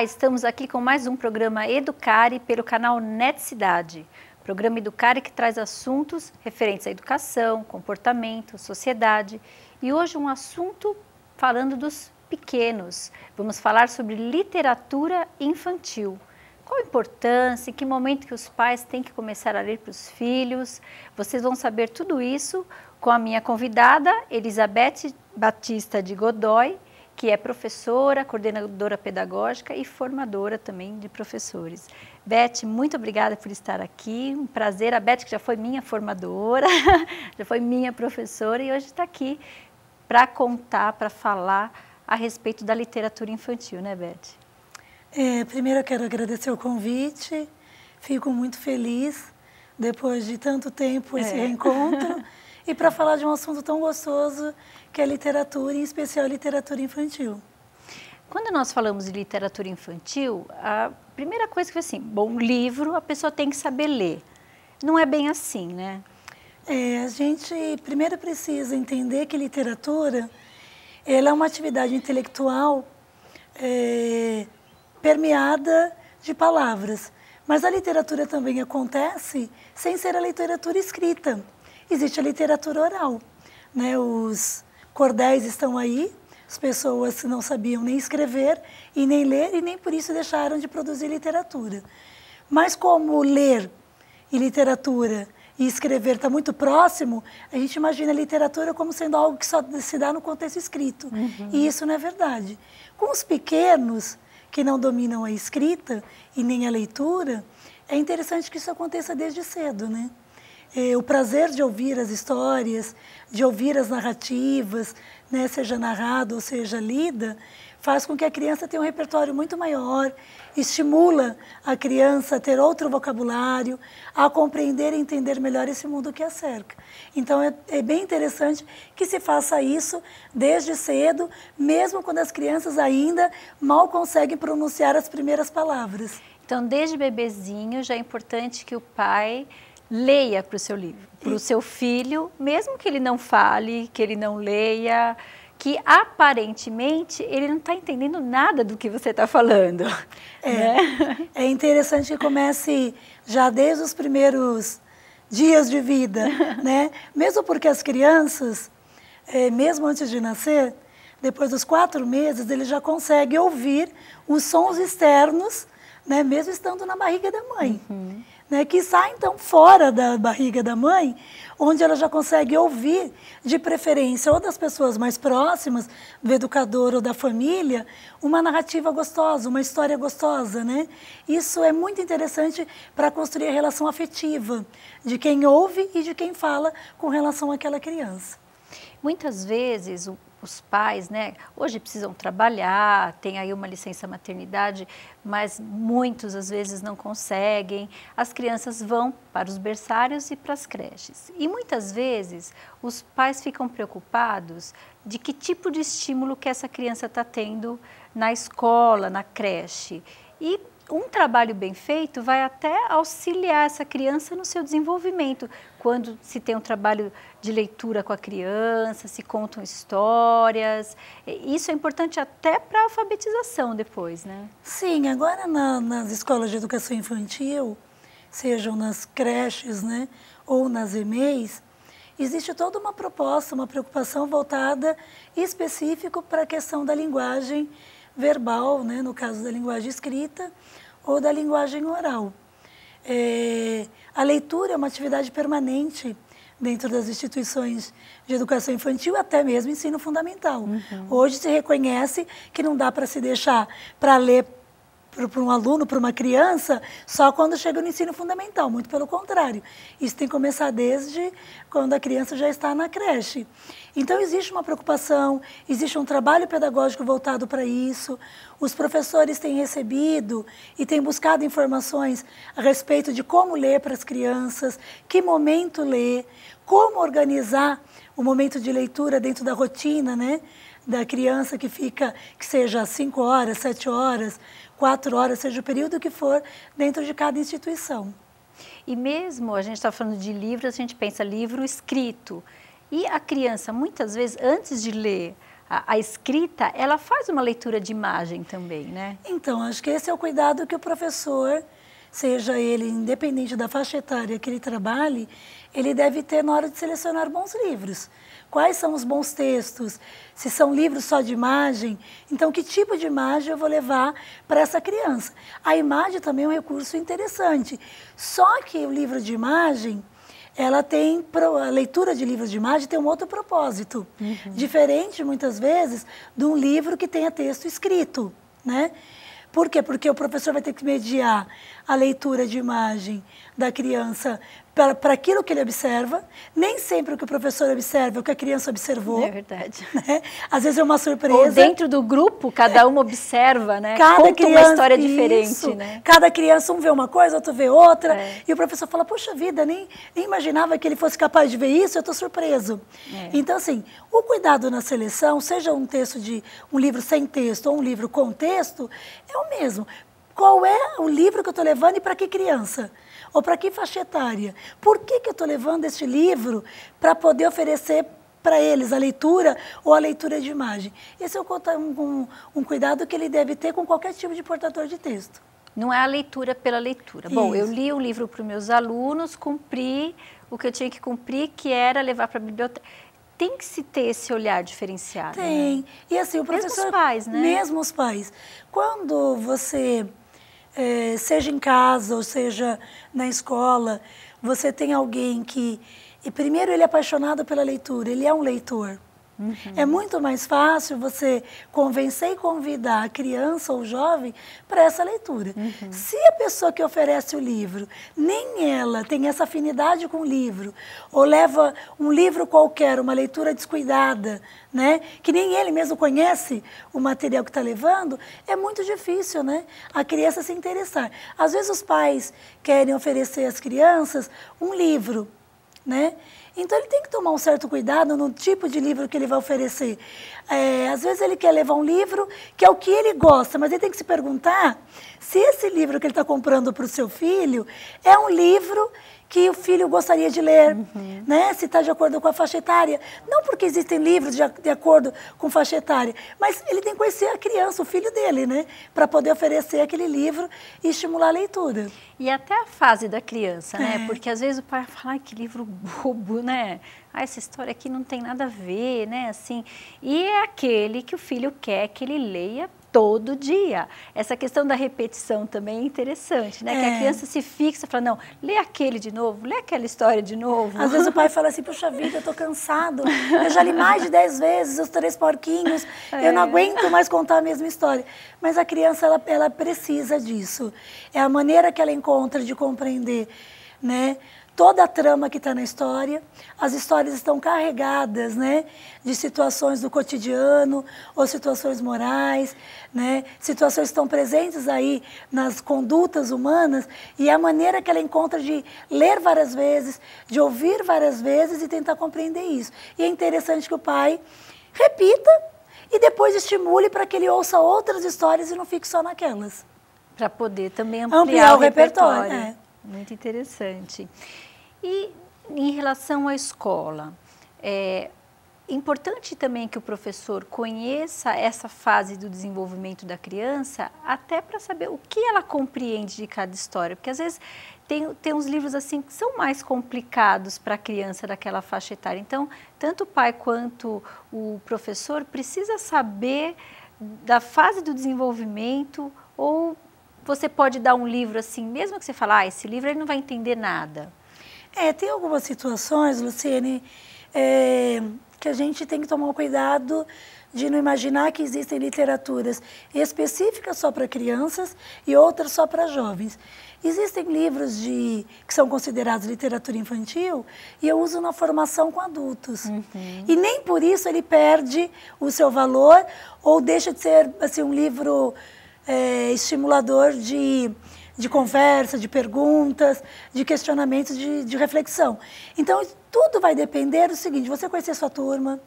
Olá, estamos aqui com mais um programa Educare pelo canal Net Cidade. Programa Educare que traz assuntos referentes à educação, comportamento, sociedade. E hoje um assunto falando dos pequenos. Vamos falar sobre literatura infantil. Qual a importância, em que momento que os pais têm que começar a ler para os filhos? Vocês vão saber tudo isso com a minha convidada, Elizabeth Batista de Godoy, que é professora, coordenadora pedagógica e formadora também de professores. Beth, muito obrigada por estar aqui, um prazer. A Beth que já foi minha formadora, já foi minha professora e hoje está aqui para contar, para falar a respeito da literatura infantil, né, Beth? Primeiro eu quero agradecer o convite, fico muito feliz depois de tanto tempo esse reencontro e para falar de um assunto tão gostoso que é literatura, em especial literatura infantil. Quando nós falamos de literatura infantil, a primeira coisa que é assim, bom, livro a pessoa tem que saber ler. Não é bem assim, né? A gente primeiro precisa entender que literatura ela é uma atividade intelectual permeada de palavras. Mas a literatura também acontece sem ser a literatura escrita. Existe a literatura oral, né? Os cordéis estão aí, as pessoas não sabiam nem escrever e nem ler e nem por isso deixaram de produzir literatura. Mas como ler e literatura e escrever está muito próximo, a gente imagina a literatura como sendo algo que só se dá no contexto escrito. E isso não é verdade. Com os pequenos que não dominam a escrita e nem a leitura, é interessante que isso aconteça desde cedo, né? O prazer de ouvir as histórias, de ouvir as narrativas, né, seja narrada ou seja lida, faz com que a criança tenha um repertório muito maior, estimula a criança a ter outro vocabulário, a compreender e entender melhor esse mundo que a cerca. Então, é bem interessante que se faça isso desde cedo, mesmo quando as crianças ainda mal conseguem pronunciar as primeiras palavras. Então, desde bebezinho, já é importante que o pai leia para o seu livro, para o seu filho, mesmo que ele não fale, que ele não leia, que aparentemente ele não está entendendo nada do que você está falando. É interessante que comece já desde os primeiros dias de vida, né? Mesmo porque as crianças, mesmo antes de nascer, depois dos 4 meses, ele já consegue ouvir os sons externos, né? Mesmo estando na barriga da mãe. Né, que sai, então, fora da barriga da mãe, onde ela já consegue ouvir, de preferência, ou das pessoas mais próximas, do educador ou da família, uma narrativa gostosa, uma história gostosa, né? Isso é muito interessante para construir a relação afetiva de quem ouve e de quem fala com relação àquela criança. Muitas vezes os pais, né, hoje precisam trabalhar, tem aí uma licença maternidade, mas muitos às vezes não conseguem. As crianças vão para os berçários e para as creches. E muitas vezes os pais ficam preocupados de que tipo de estímulo que essa criança está tendo na escola, na creche. E um trabalho bem feito vai até auxiliar essa criança no seu desenvolvimento, quando se tem um trabalho de leitura com a criança, se contam histórias. Isso é importante até para a alfabetização depois, né? Sim, agora nas escolas de educação infantil, sejam nas creches, né, ou nas EMEIs, existe toda uma proposta, uma preocupação voltada específico para a questão da linguagem verbal, né, no caso da linguagem escrita, ou da linguagem oral. A leitura é uma atividade permanente dentro das instituições de educação infantil, até mesmo ensino fundamental. Hoje se reconhece que não dá para se deixar para ler para um aluno, para uma criança, só quando chega no ensino fundamental, muito pelo contrário. Isso tem que começar desde quando a criança já está na creche. Então, existe uma preocupação, existe um trabalho pedagógico voltado para isso. Os professores têm recebido e têm buscado informações a respeito de como ler para as crianças, que momento ler, como organizar o momento de leitura dentro da rotina, né, da criança que seja 5 horas, 7 horas, 4 horas, seja o período que for, dentro de cada instituição. E mesmo, a gente está falando de livros, a gente pensa livro escrito. E a criança, muitas vezes, antes de ler a escrita, ela faz uma leitura de imagem também, né? Então, acho que esse é o cuidado que o professor, seja ele independente da faixa etária que ele trabalhe, ele deve ter na hora de selecionar bons livros. Quais são os bons textos? Se são livros só de imagem, então que tipo de imagem eu vou levar para essa criança? A imagem também é um recurso interessante, só que o livro de imagem, ela tem, a leitura de livros de imagem tem um outro propósito, diferente muitas vezes de um livro que tenha texto escrito, né? Por quê? Porque o professor vai ter que mediar a leitura de imagem da criança para aquilo que ele observa. Nem sempre o que o professor observa é o que a criança observou. É verdade. Né? Às vezes é uma surpresa. Ou dentro do grupo, cada um observa, né? Cada Conta criança, uma história diferente, isso. Né? Cada criança, um vê uma coisa, outro vê outra. E o professor fala, poxa vida, nem imaginava que ele fosse capaz de ver isso, eu estou surpreso. Então, assim, o cuidado na seleção, seja um texto de um livro sem texto ou um livro com texto, é o mesmo. Qual é o livro que eu estou levando e para que criança? Ou para que faixa etária? Por que eu estou levando este livro para poder oferecer para eles a leitura ou a leitura de imagem? Esse é um cuidado que ele deve ter com qualquer tipo de portador de texto. Não é a leitura pela leitura. Isso. Bom, eu li o livro para os meus alunos, cumpri o que eu tinha que cumprir, que era levar para a biblioteca. Tem que se ter esse olhar diferenciado. Tem. Né? E assim, o professor... Mesmo os pais, né? Mesmo os pais. Quando você... seja em casa ou seja na escola, você tem alguém que, e primeiro ele é apaixonado pela leitura, ele é um leitor. É muito mais fácil você convencer e convidar a criança ou o jovem para essa leitura. Se a pessoa que oferece o livro, nem ela tem essa afinidade com o livro, ou leva um livro qualquer, uma leitura descuidada, né, que nem ele mesmo conhece o material que está levando, é muito difícil, né, a criança se interessar. Às vezes os pais querem oferecer às crianças um livro, né? Então, ele tem que tomar um certo cuidado no tipo de livro que ele vai oferecer. Às vezes, ele quer levar um livro que é o que ele gosta, mas ele tem que se perguntar se esse livro que ele está comprando para o seu filho é um livro que o filho gostaria de ler, né? Se está de acordo com a faixa etária. Não porque existem livros de acordo com faixa etária, mas ele tem que conhecer a criança, o filho dele, né? Para poder oferecer aquele livro e estimular a leitura. E até a fase da criança, né? Porque às vezes o pai fala, ai, que livro bobo, né? Ah, essa história aqui não tem nada a ver, né? Assim, e é aquele que o filho quer que ele leia todo dia. Essa questão da repetição também é interessante, né? Que a criança se fixa e fala, não, lê aquele de novo, lê aquela história de novo. Às vezes o pai fala assim, puxa vida, eu tô cansado, eu já li mais de 10 vezes Os Três Porquinhos, eu não aguento mais contar a mesma história. Mas a criança, ela precisa disso. É a maneira que ela encontra de compreender, né? Toda a trama que está na história, as histórias estão carregadas, né, de situações do cotidiano ou situações morais, né, situações que estão presentes aí nas condutas humanas e a maneira que ela encontra de ler várias vezes, de ouvir várias vezes e tentar compreender isso. E é interessante que o pai repita e depois estimule para que ele ouça outras histórias e não fique só naquelas. Para poder também ampliar o repertório. Muito interessante. E em relação à escola, é importante também que o professor conheça essa fase do desenvolvimento da criança, até para saber o que ela compreende de cada história, porque às vezes tem uns livros assim que são mais complicados para a criança daquela faixa etária. Então, tanto o pai quanto o professor precisa saber da fase do desenvolvimento, ou você pode dar um livro assim, mesmo que você fale, ah, esse livro ele não vai entender nada. Tem algumas situações, Luciene, que a gente tem que tomar um cuidado de não imaginar que existem literaturas específicas só para crianças e outras só para jovens. Existem livros que são considerados literatura infantil e eu uso na formação com adultos. E nem por isso ele perde o seu valor ou deixa de ser assim, um livro estimulador de conversa, de perguntas, de questionamentos, de reflexão. Então, tudo vai depender do seguinte, você conhecer sua turma,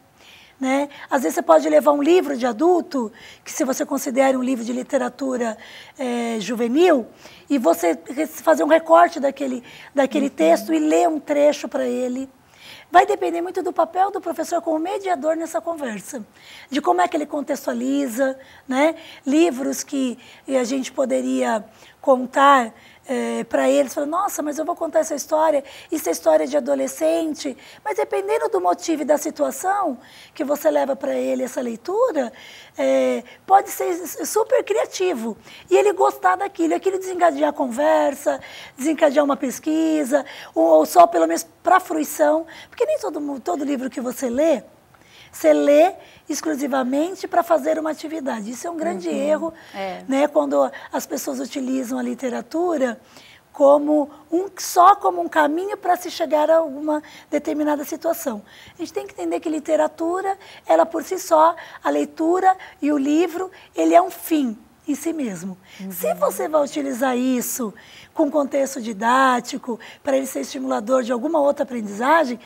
né? Às vezes você pode levar um livro de adulto, que se você considera um livro de literatura juvenil, e você fazer um recorte daquele texto e ler um trecho para ele. vai depender muito do papel do professor como mediador nessa conversa, de como é que ele contextualiza, né? Livros que a gente poderia contar para eles, falando, nossa, mas eu vou contar essa história, isso é história de adolescente, mas dependendo do motivo e da situação que você leva para ele essa leitura, pode ser super criativo, e ele gostar daquilo, aquilo desencadear a conversa, desencadear uma pesquisa, ou só pelo menos para fruição, porque nem todo livro que você lê exclusivamente para fazer uma atividade. Isso é um grande erro, né, quando as pessoas utilizam a literatura só como um caminho para se chegar a alguma determinada situação. A gente tem que entender que literatura, ela por si só, a leitura e o livro, ele é um fim em si mesmo. Se você vai utilizar isso com contexto didático, para ele ser estimulador de alguma outra aprendizagem,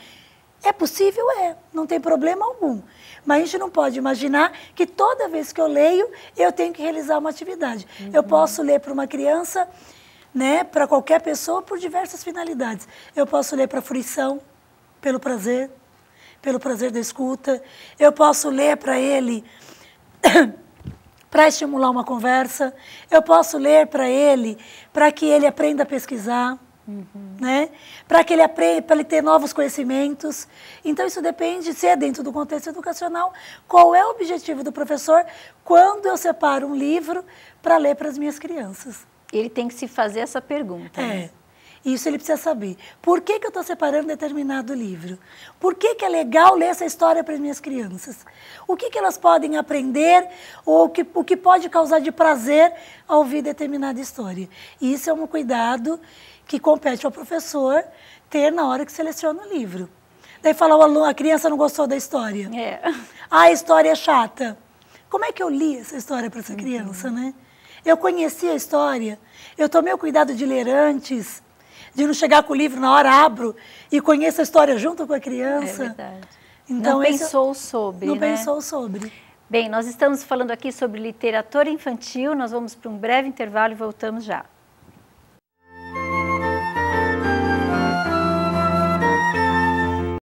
é possível? Não tem problema algum. Mas a gente não pode imaginar que toda vez que eu leio, eu tenho que realizar uma atividade. Eu posso ler para uma criança, né, para qualquer pessoa, por diversas finalidades. Eu posso ler para fruição, pelo prazer da escuta. Eu posso ler para ele para estimular uma conversa. Eu posso ler para ele para que ele aprenda a pesquisar. Né? Para que ele aprenda, para ele ter novos conhecimentos. Então, isso depende, se é dentro do contexto educacional, qual é o objetivo do professor quando eu separo um livro para ler para as minhas crianças. Ele tem que se fazer essa pergunta. Né? Isso ele precisa saber. Por que eu estou separando determinado livro? Por que é legal ler essa história para as minhas crianças? O que elas podem aprender ou o que pode causar de prazer ao ouvir determinada história? E isso é um cuidado que compete ao professor ter na hora que seleciona o livro. Daí fala, o aluno, a criança não gostou da história. A história é chata. Como é que eu li essa história para essa criança, né? Eu conheci a história, eu tomei o cuidado de ler antes, de não chegar com o livro na hora, abro e conheço a história junto com a criança. É verdade. Então, não pensou sobre, Não né? pensou sobre. Bem, nós estamos falando aqui sobre literatura infantil, nós vamos para um breve intervalo e voltamos já.